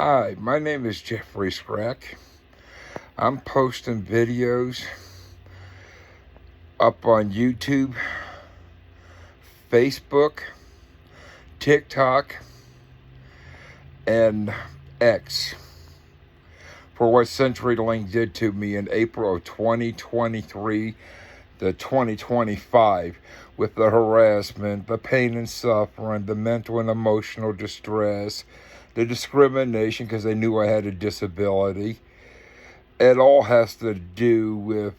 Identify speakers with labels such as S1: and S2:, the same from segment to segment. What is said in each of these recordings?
S1: Hi, my name is Jeffrey Scrack. I'm posting videos up on YouTube, Facebook, TikTok, and X for what CenturyLink did to me in April of 2023 to 2025 with the harassment, the pain and suffering, the mental and emotional distress, the discrimination because they knew I had a disability. It all has to do with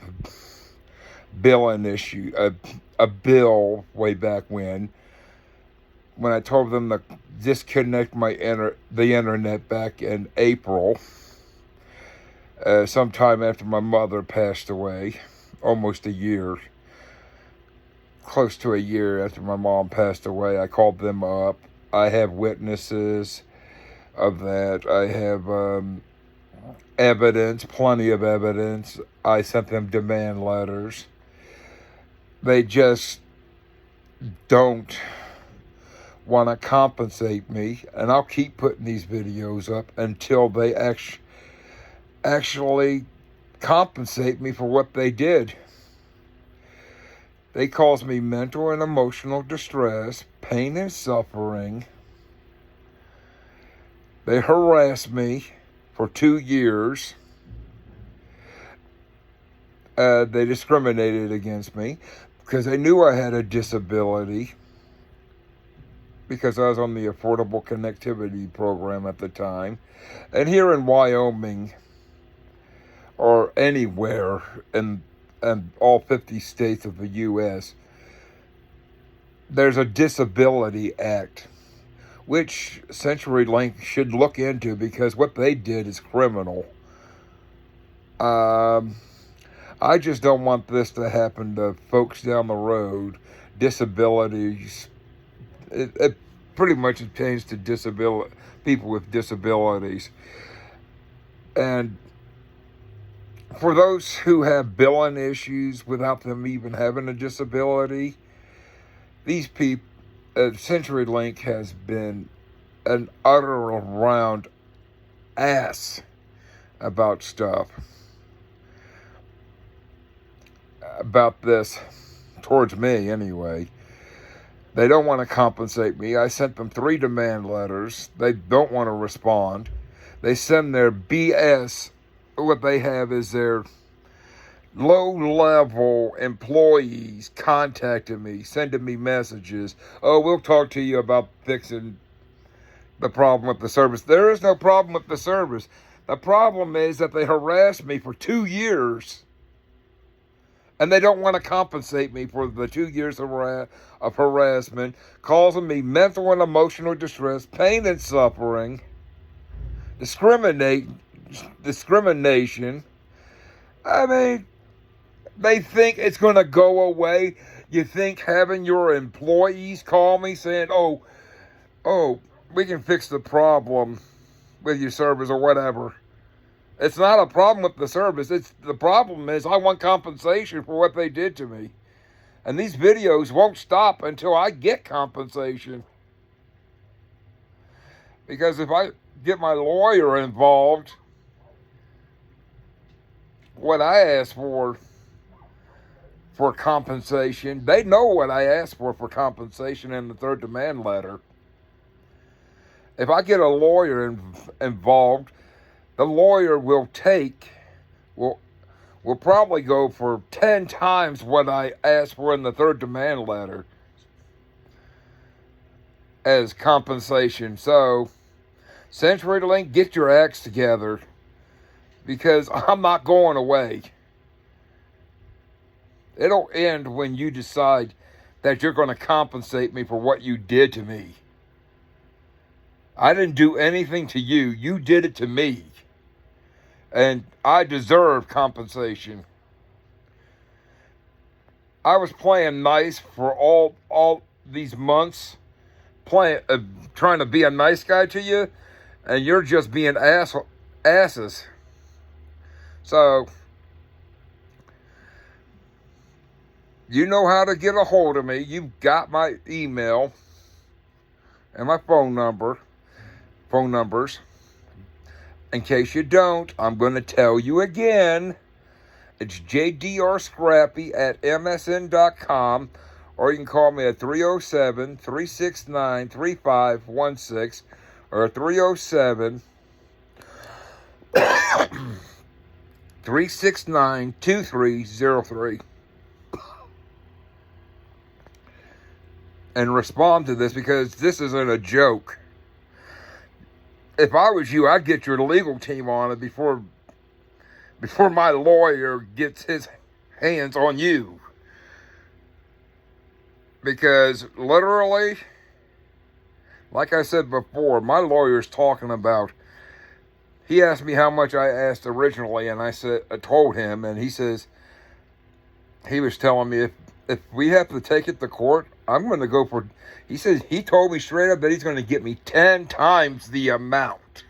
S1: billing issue. A bill way back when I told them to disconnect the internet back in April, sometime after my mother passed away, almost a year, close to a year after my mom passed away. I called them up. I have witnesses of that. I have evidence, plenty of evidence. I sent them demand letters. They just don't want to compensate me, and I'll keep putting these videos up until they actually compensate me for what they did. They caused me mental and emotional distress, pain and suffering. They harassed me for 2 years. They discriminated against me because they knew I had a disability because I was on the Affordable Connectivity Program at the time. And here in Wyoming, or anywhere in all 50 states of the U.S., there's a Disability Act, which CenturyLink should look into because what they did is criminal. I just don't want this to happen to folks down the road. Disabilities, it pretty much pertains to people with disabilities. And for those who have billing issues without them even having a disability, these people, CenturyLink has been an utter around ass about stuff. About this, towards me anyway. They don't want to compensate me. I sent them 3 demand letters. They don't want to respond. They send their BS. What they have is their low-level employees contacting me, sending me messages. Oh, we'll talk to you about fixing the problem with the service. There is no problem with the service. The problem is that they harassed me for 2 years. And they don't want to compensate me for the 2 years of harassment, causing me mental and emotional distress, pain and suffering, discrimination. I mean, they think it's going to go away. You think having your employees call me saying, oh, we can fix the problem with your service or whatever. It's not a problem with the service. The problem is I want compensation for what they did to me. And these videos won't stop until I get compensation. Because if I get my lawyer involved, what I asked for compensation, they know what I asked for compensation in the 3rd demand letter. If I get a lawyer involved, the lawyer will probably go for 10 times what I asked for in the 3rd demand letter as compensation. So, CenturyLink, get your acts together because I'm not going away. It'll end when you decide that you're going to compensate me for what you did to me. I didn't do anything to you. You did it to me. And I deserve compensation. I was playing nice for all these months, trying to be a nice guy to you, and you're just being asses. So, you know how to get a hold of me. You've got my email and my phone numbers. In case you don't, I'm going to tell you again. It's jdrscrappy at msn.com, or you can call me at 307-369-3516 or 307-369-2303. And respond to this, because this isn't a joke. If I was you, I'd get your legal team on it before my lawyer gets his hands on you. Because literally, like I said before, my lawyer's talking about, he asked me how much I asked originally, and I told him, and he says, he was telling me if we have to take it to court, I'm going to go for, he says, he told me straight up that he's going to get me 10 times the amount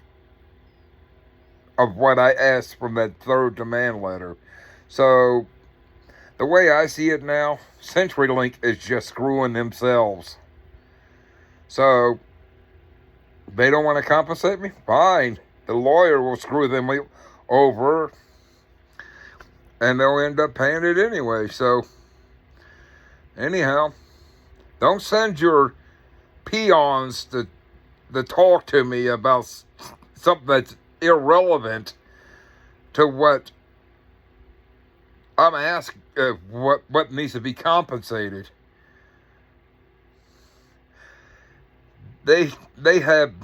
S1: of what I asked from that third demand letter. So, the way I see it now, CenturyLink is just screwing themselves. So, they don't want to compensate me? Fine. The lawyer will screw them over, and they'll end up paying it anyway. So, anyhow, don't send your peons to talk to me about something that's irrelevant to what I'm asking, what needs to be compensated. They have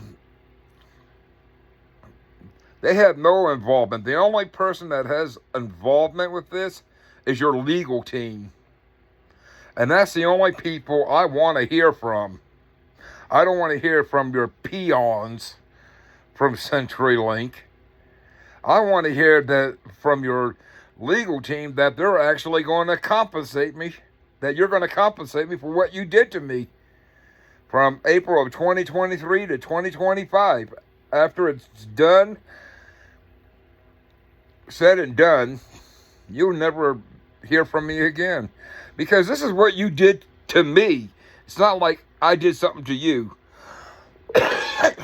S1: no involvement. The only person that has involvement with this is your legal team. And that's the only people I want to hear from. I don't want to hear from your peons from CenturyLink. I want to hear that from your legal team that they're actually going to compensate me, that you're going to compensate me for what you did to me from April of 2023 to 2025. After it's done, said and done, you'll never hear from me again. Because this is what you did to me. It's not like I did something to you.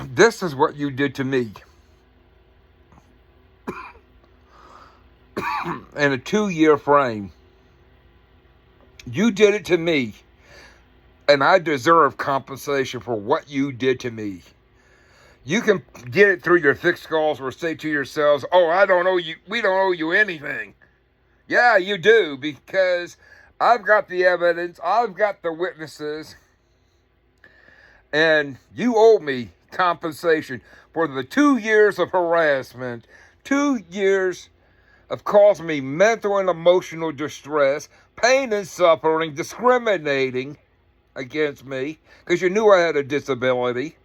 S1: This is what you did to me. In a 2-year frame. You did it to me. And I deserve compensation for what you did to me. You can get it through your thick skulls or say to yourselves, oh, I don't owe you, we don't owe you anything. Yeah, you do, because I've got the evidence, I've got the witnesses, and you owe me compensation for the 2 years of harassment, 2 years of causing me mental and emotional distress, pain and suffering, discriminating against me, because you knew I had a disability.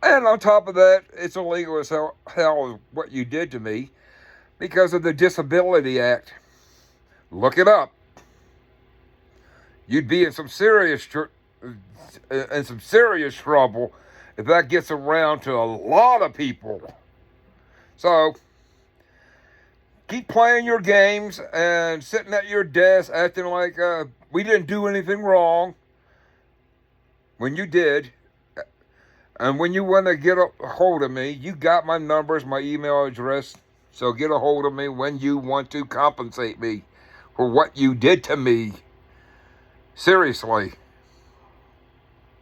S1: And on top of that, it's illegal as hell what you did to me because of the Disability Act. Look it up. You'd be in some serious trouble if that gets around to a lot of people. So, keep playing your games and sitting at your desk acting like we didn't do anything wrong when you did. And when you want to get a hold of me, you got my numbers, my email address. So get a hold of me when you want to compensate me for what you did to me. Seriously.